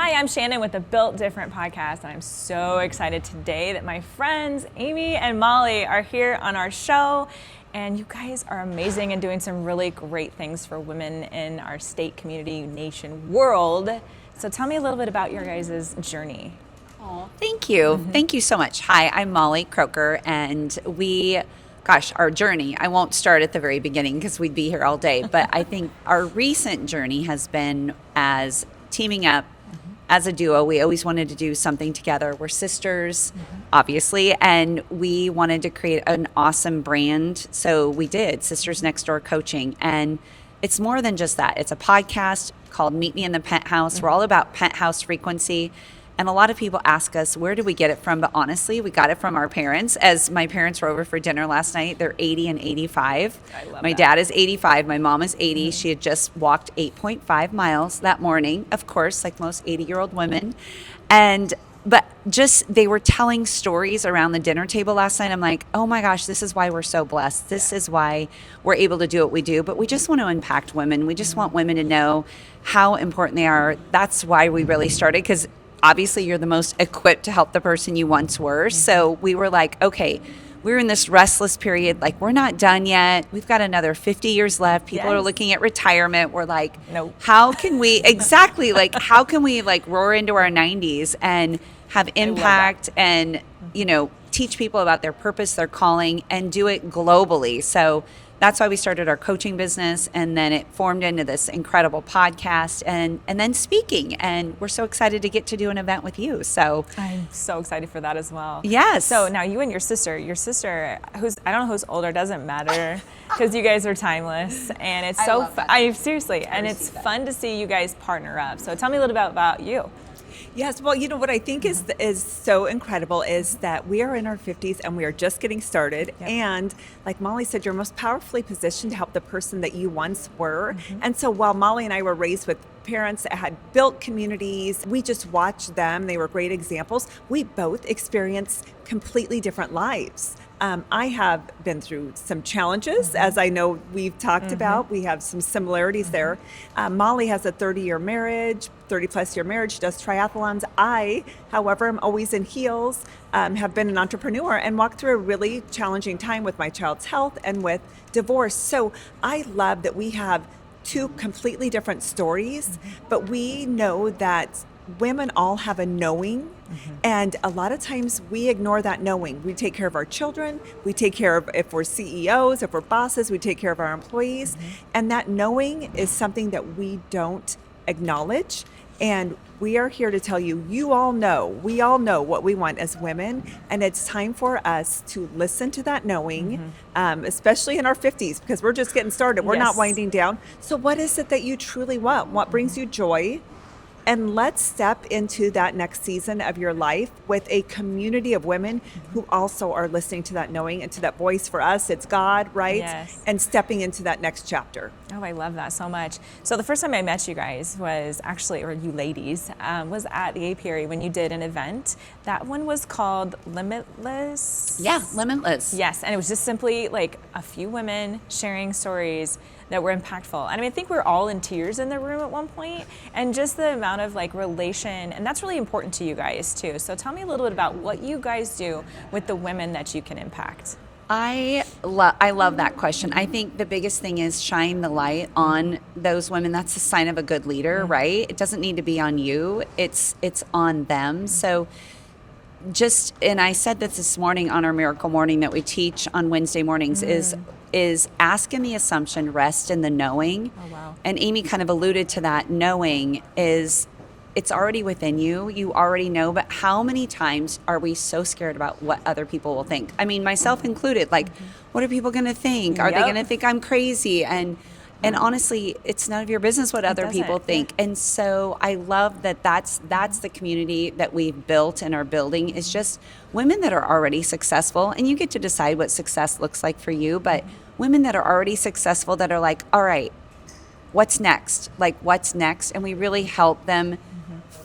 Hi, I'm Shannon with the Built Different podcast, and I'm so excited today that my friends Amy and Molly are here on our show. And you guys are amazing and doing some really great things for women in our state, community, nation, world. So tell me a little bit about your guys' journey. Oh, thank you. Thank you so much. Hi, I'm Molly Kroeker, and our journey, I won't start at the very beginning because we'd be here all day, but I think our recent journey has been as teaming up as a duo. We always wanted to do something together. We're sisters, obviously, and we wanted to create an awesome brand. So we did Sisters Next Door Coaching. And it's more than just that. It's a podcast called Meet Me in the Penthouse. We're all about penthouse frequency. And a lot of people ask us, where did we get it from? But honestly, we got it from our parents. As my parents were over for dinner last night, they're 80 and 85. I love My that. dad is 85. My mom is 80. She had just walked 8.5 miles that morning, of course, like most 80-year-old women. But they were telling stories around the dinner table last night. I'm like, oh my gosh, this is why we're so blessed. This is why we're able to do what we do. But we just want to impact women. We just want women to know how important they are. That's why we really started, because obviously you're the most equipped to help the person you once were. So we were like, okay, we're in this restless period. Like, we're not done yet. We've got another 50 years left. People are looking at retirement. We're like, Nope. how can we roar into our 90s and have impact and, teach people about their purpose, their calling, and do it globally. So that's why we started our coaching business, and then it formed into this incredible podcast and then speaking. And we're so excited to get to do an event with you. So I'm so excited for that as well. Yes. So now you and your sister, who's, I don't know who's older, doesn't matter, because you guys are timeless. And it's so fun. Seriously, and it's fun to see you guys partner up. So tell me a little bit about you. Yes, well, what I think is so incredible is that we are in our 50s and we are just getting started. Yep. And like Molly said, you're most powerfully positioned to help the person that you once were. And so while Molly and I were raised with parents that had built communities, we just watched them. They were great examples. We both experienced completely different lives. I have been through some challenges, as I know we've talked about. We have some similarities there. Molly has a 30-year marriage, 30-plus year marriage. She does triathlons. I, however, am always in heels, have been an entrepreneur and walked through a really challenging time with my child's health and with divorce. So I love that we have two completely different stories, but we know that women all have a knowing, and a lot of times we ignore that knowing. We take care of our children, we take care of, if we're CEOs, if we're bosses, we take care of our employees, and that knowing is something that we don't acknowledge. And we are here to tell you, we all know what we want as women, and it's time for us to listen to that knowing, especially in our 50s, because we're just getting started. We're not winding down. So what is it that you truly want? What brings you joy? And let's step into that next season of your life with a community of women who also are listening to that knowing and to that voice. For us, it's God, right? Yes. And stepping into that next chapter. Oh, I love that so much. So the first time I met you guys was actually, or you ladies, was at the Apiary when you did an event. That one was called Limitless. yeah, limitless. Yes, and it was just simply like a few women sharing stories that were impactful. And I think we were all in tears in the room at one point, and just the amount of relation, and that's really important to you guys too. So tell me a little bit about what you guys do with the women that you can impact. I love that question. I think the biggest thing is shine the light on those women. That's a sign of a good leader, right? It doesn't need to be on you. It's on them. So and I said this morning on our Miracle Morning that we teach on Wednesday mornings is ask in the assumption, rest in the knowing. Oh, wow. And Amy kind of alluded to that. Knowing is, it's already within you. You already know, but how many times are we so scared about what other people will think? I mean, myself included, what are people going to think? Are they going to think I'm crazy? And honestly, it's none of your business what other people think. And so I love that that's the community that we've built and are building, is just women that are already successful. And you get to decide what success looks like for you, but women that are already successful that are like, all right, what's next? What's next? And we really help them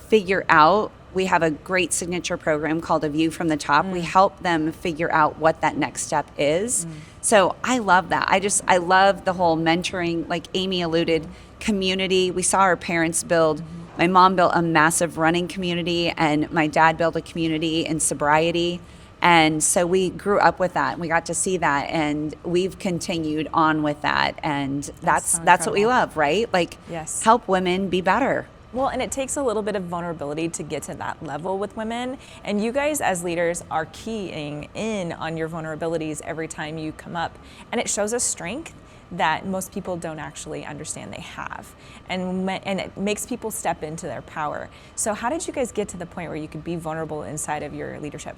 figure out. We have a great signature program called A View from the Top. We help them figure out what that next step is. So I love that. I love the whole mentoring, like Amy alluded, community. We saw our parents build My mom built a massive running community, and my dad built a community in sobriety. And so we grew up with that, and we got to see that, and we've continued on with that. And that's what we love, right? Like, Yes. help women be better. Well, and it takes a little bit of vulnerability to get to that level with women. And you guys as leaders are keying in on your vulnerabilities every time you come up. And it shows a strength that most people don't actually understand they have. And it makes people step into their power. So how did you guys get to the point where you could be vulnerable inside of your leadership?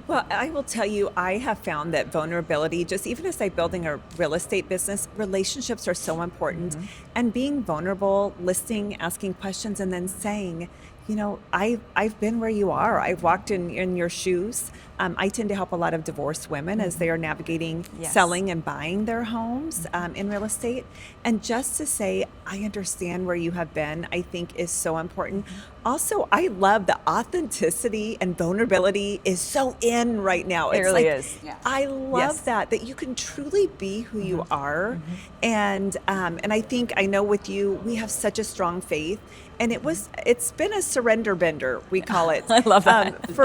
Well, I will tell you, I have found that vulnerability, just even as I'm building a real estate business, relationships are so important. And being vulnerable, listening, asking questions, and then saying, you know, I've been where you are. I've walked in your shoes. I tend to help a lot of divorced women as they are navigating Yes. selling and buying their homes in real estate. And just to say, I understand where you have been, I think is so important. Also, I love the authenticity and vulnerability is so in right now. It It's really like, is. Yeah. I love that you can truly be who you are. And I think, I know with you, we have such a strong faith. And it's been a surrender bender, we call it. I love that.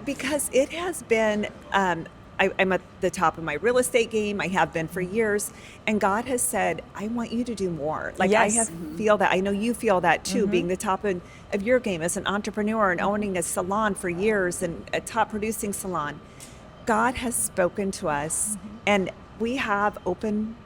Because it has been, I'm at the top of my real estate game. I have been for years. And God has said, I want you to do more. Like, Yes. I feel that. I know you feel that too, being the top of your game as an entrepreneur and owning a salon for years and a top producing salon. God has spoken to us, and we have open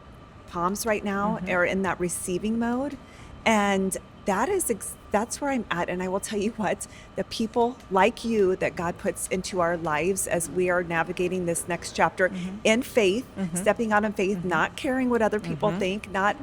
palms right now, are in that receiving mode. And that's where I'm at. And I will tell you what, the people like you that God puts into our lives as we are navigating this next chapter in faith, stepping out in faith, not caring what other people think, not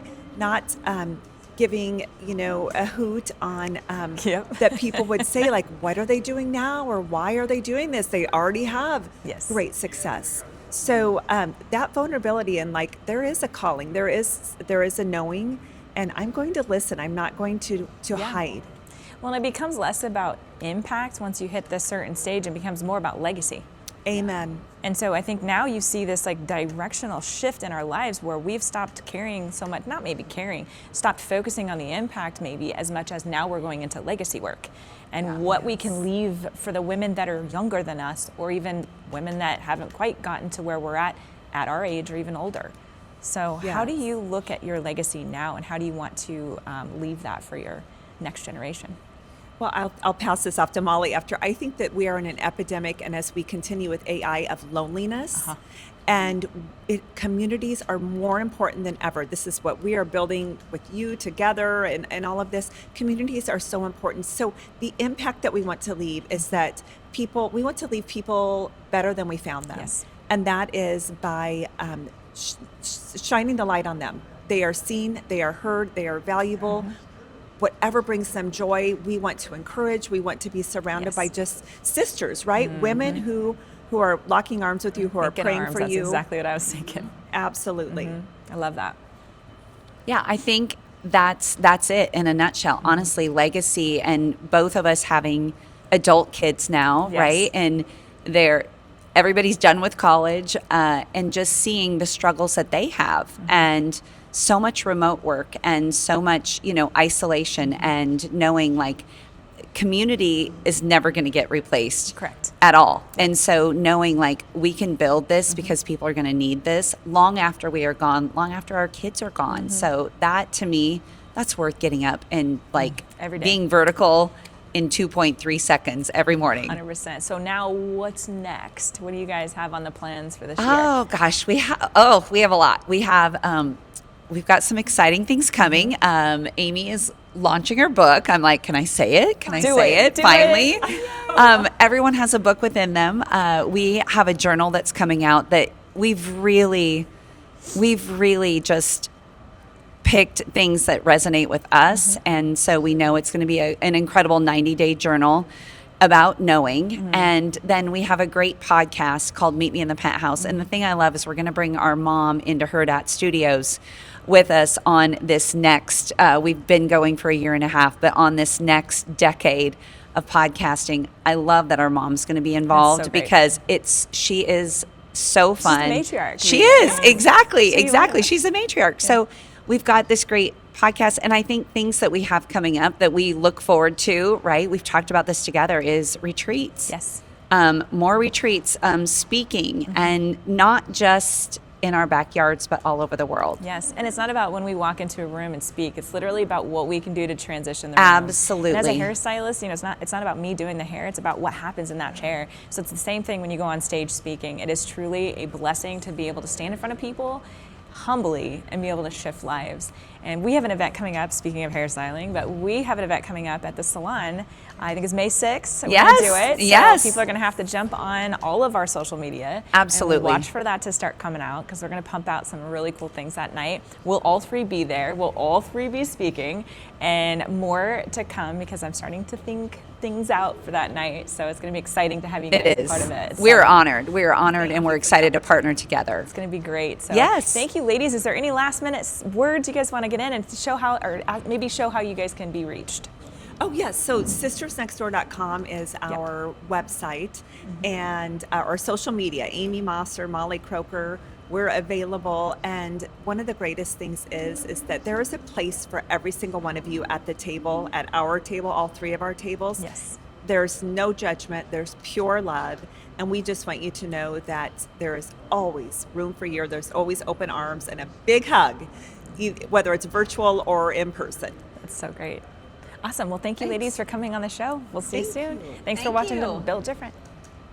giving, a hoot on Yep. that people would say, like, what are they doing now? Or why are they doing this? They already have Yes. great success. So that vulnerability, and like, there is a calling, there is a knowing, and I'm going to listen. I'm not going to hide. Well, it becomes less about impact once you hit this certain stage and becomes more about legacy. Amen. And so I think now you see this like directional shift in our lives where we've stopped caring so much, not maybe caring, stopped focusing on the impact maybe as much as now we're going into legacy work and what we can leave for the women that are younger than us, or even women that haven't quite gotten to where we're at our age or even older. So how do you look at your legacy now, and how do you want to leave that for your next generation? Well, I'll pass this off to Molly after. I think that we are in an epidemic, and as we continue with AI, of loneliness, and communities are more important than ever. This is what we are building with you together, and all of this. Communities are so important. So the impact that we want to leave is that we want to leave people better than we found them. Yes. And that is by shining the light on them. They are seen, they are heard, they are valuable. Whatever brings them joy, we want to encourage. We want to be surrounded by just sisters, right? Women who are locking arms with you, who are Linking praying arms, for that's you. exactly what I was thinking. Absolutely. I love that. Yeah, I think that's it in a nutshell. Honestly, legacy, and both of us having adult kids now, Yes. right? And everybody's done with college, and just seeing the struggles that they have, and so much remote work, and so much, isolation, and knowing like community is never going to get replaced. Correct. At all. And so knowing like we can build this because people are going to need this long after we are gone, long after our kids are gone. So that, to me, that's worth getting up and like Every day. being vertical in 2.3 secones every morning. 100%. So now what's next? What do you guys have on the plans for this year? Oh gosh, we have a lot. We've got some exciting things coming. Amy is launching her book. I'm like, can I say it? Can I say it? Do Finally. it. Everyone has a book within them. We have a journal that's coming out that we've really just picked things that resonate with us. And so we know it's going to be an incredible 90-day journal about knowing. And then we have a great podcast called Meet Me in the Penthouse. And the thing I love is we're going to bring our mom into Hurrdat Studios with us on this next, we've been going for a year and a half, but on this next decade of podcasting. I love that our mom's going to be involved so great. because she is so fun. She's the matriarch. She is, exactly. So you want her. She's the matriarch. So we've got this great podcast. And I think things that we have coming up that we look forward to, right? We've talked about this together, is retreats. Yes. More retreats, speaking, and not just in our backyards, but all over the world. Yes, and it's not about when we walk into a room and speak. It's literally about what we can do to transition the room. Absolutely. And as a hairstylist, it's not about me doing the hair. It's about what happens in that chair. So it's the same thing when you go on stage speaking. It is truly a blessing to be able to stand in front of people humbly and be able to shift lives. And we have an event coming up, speaking of hairstyling, but we have an event coming up at the salon. I think it's May 6th. So we're going to do it. So yes. people are going to have to jump on all of our social media. Absolutely. And watch for that to start coming out, because we're going to pump out some really cool things that night. We'll all three be there. We'll all three be speaking, and more to come, because I'm starting to think things out for that night. So it's going to be exciting to have you guys part of it. We're honored. We're honored, and we're excited to partner together. It's going to be great. So yes. Thank you, ladies. Is there any last minute words you guys want to get in and show how, or maybe show how you guys can be reached? Oh, yes. So sistersnextdoor.com is our website, and our social media, Amy Mosser, Molly Kroeker. We're available, and one of the greatest things is that there is a place for every single one of you at the table, at our table, all three of our tables. Yes. There's no judgment. There's pure love. And we just want you to know that there is always room for you. There's always open arms and a big hug, whether it's virtual or in person. That's so great. Awesome. Well, thank you, ladies, for coming on the show. We'll see you soon. Thanks for Thank watching you. The Built Different.